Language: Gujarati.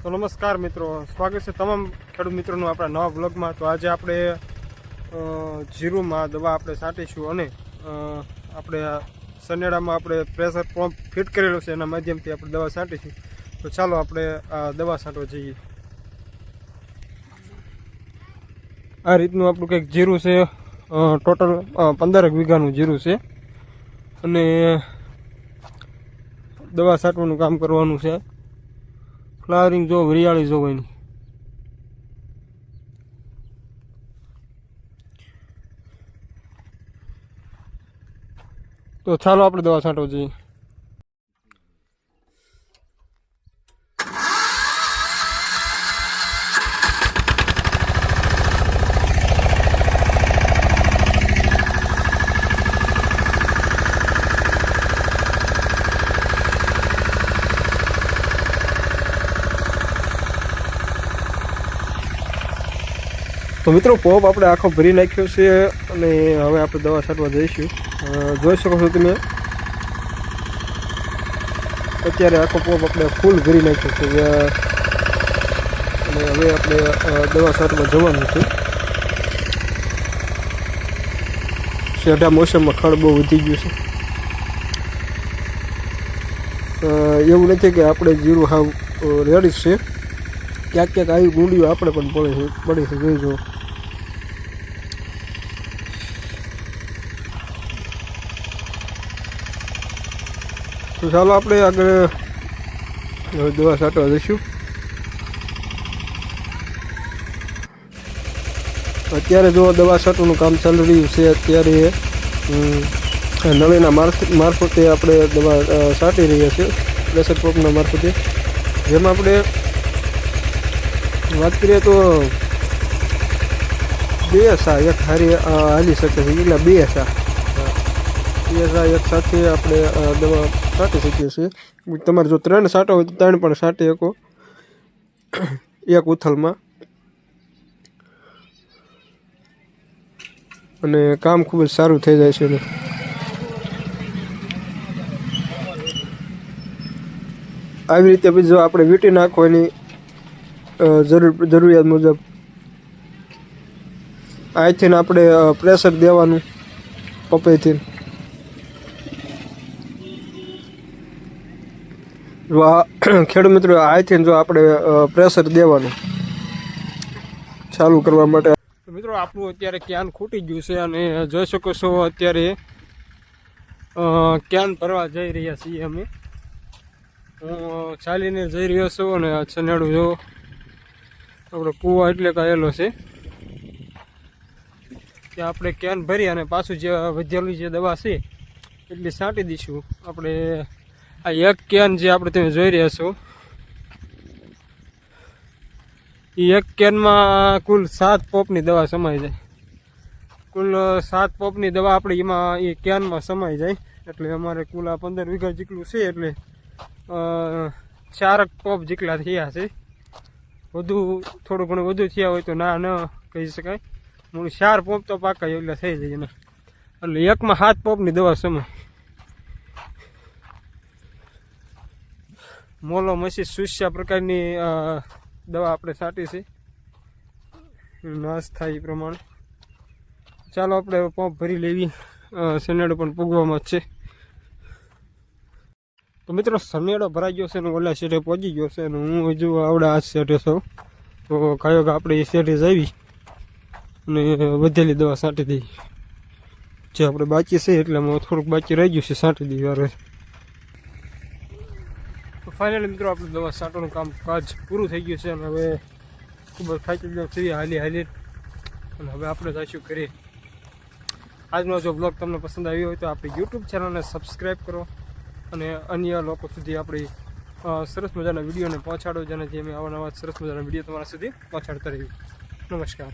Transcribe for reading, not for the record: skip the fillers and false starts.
તો નમસ્કાર મિત્રો, સ્વાગત છે તમામ ખેડૂત મિત્રોનું આપણા નવા બ્લોગમાં। તો આજે આપણે જીરુમાં દવા આપણે છાંટીશું અને આપણે સનેડામાં આપણે પ્રેશર પંપ ફિટ કરેલો છે, એના માધ્યમથી આપણે દવા છાંટીશું। તો ચાલો આપણે આ દવા છાંટવા જઈએ। આ રીતનું આપણું કંઈક જીરું છે, ટોટલ 15 વીઘાનું જીરું છે અને દવા છાંટવાનું કામ કરવાનું છે। ફ્લાવરિંગ જો વરિયાળી જો એની તો ચાલો આપણે દવા છાંટવા જઈએ। તો મિત્રો પોપ આપણે આખો ભરી નાખ્યો છે અને હવે આપણે દવા છાંટવા જઈશું। જોઈ શકો છો તમે, અત્યારે આખો પોપ આપણે ફૂલ ભરી નાખ્યો છે અને હવે આપણે દવા છાંટવા જવાનું છે। શેઢા મોસમમાં ખડ બહુ વધી ગયું છે। એવું નથી કે આપણે જીરું હાવ રેડી છે, ક્યાંક ક્યાંક આવી ગુંડીઓ આપણે પણ પડી છે જોઈજો। તો ચાલો આપણે આગળ દવા છાંટવા જઈશું। અત્યારે જો દવા છાંટવાનું કામ ચાલી રહ્યું છે, અત્યારે નળીના મારફતે આપણે દવા છાંટી રહ્યા છીએ, પ્રેશર પંપના મારફતે। જેમાં આપણે વાત કરીએ તો 2 સા એક હારી હાલી શકે છે, એટલે 2 સા એક સાથે આપણે દવા છાંટી શકીએ છીએ। તમારે જો 3 છાંટા હોય તો 3 પણ છાંટી શકો એક ઉથલમાં, અને કામ ખૂબ જ સારું થઈ જાય છે। આવી રીતે જો આપણે વીંટી નાખવાની જરૂરિયાત મુજબ અહીંથી આપણે પ્રેશર દેવાનું પપૈથી। ખેડૂત મિત્રો અહીંથી જો આપણે પ્રેશર દેવાનું ચાલુ કરવા માટે। તો મિત્રો આપણું અત્યારે ક્યાન ખૂટી ગયું છે અને જોઈ શકો છો અત્યારે ક્યાન ભરવા જઈ રહ્યા છીએ અમે। હું ચાલીને જઈ રહ્યો છું અને સનેડું જો આપણે કૂવા એટલે કહેલો છે ત્યાં આપણે કેન ભરી અને પાછું જે વધેલી જે દવા છે એટલી છાંટી દઈશું આપણે। આ એક કેન જે આપણે તમે જોઈ રહ્યા છો, એ એક કેનમાં કુલ 7 પોપની દવા સમાઈ જાય। કુલ 7 પોપની દવા આપણે એમાં એ કેનમાં સમાઈ જાય, એટલે અમારે કુલ આ 15 વીઘા જેટલું છે, એટલે 4 પોપ જેટલા થયા છે। વધુ થોડું ઘણું વધુ થયા હોય તો ના ન કહી શકાય, મૂળ 4 પોપ તો પાકા એટલે થઈ જાય ને, એટલે એકમાં 7 પોપની દવા સમાય। મોલો મસી સુસ્યા પ્રકારની દવા આપણે છાંટી છે, નાશ થાય એ પ્રમાણે। ચાલો આપણે પંપ ભરી લેવી, સનેડો પણ પૂગવામાં જ છે। તો મિત્રો સનેડો ભરાઈ ગયો છે અને ઓલા શેઠે પહોંચી ગયો છે અને હું હજુ આવડે આ શેઠે છું। તો કયો કે આપણે એ શેઠે જાવી અને વધેલી દવા છાંટી દઈએ, જે આપણે બાકી છે એટલે થોડુંક બાકી રહી ગયું છે, છાંટી દઈએ વાર। તો ફાઇનલી મિત્રો આપણે દવા છાંટવાનું કાજ પૂરું થઈ ગયું છે અને હવે ખૂબ જ થાકી ગયો છીએ હાલી અને હવે આપણે જઈશું ઘરે। આજનો જો બ્લોગ તમને પસંદ આવ્યો હોય તો આપણી યુટ્યુબ ચેનલને સબસ્ક્રાઈબ કરો અને અન્ય લોકો સુધી આપણી સરસ મજાના વિડીયોને પહોંચાડો, જેનાથી અમે આવા નવા સરસ મજાના વિડીયો તમારા સુધી પહોંચાડતા રહીએ। નમસ્કાર।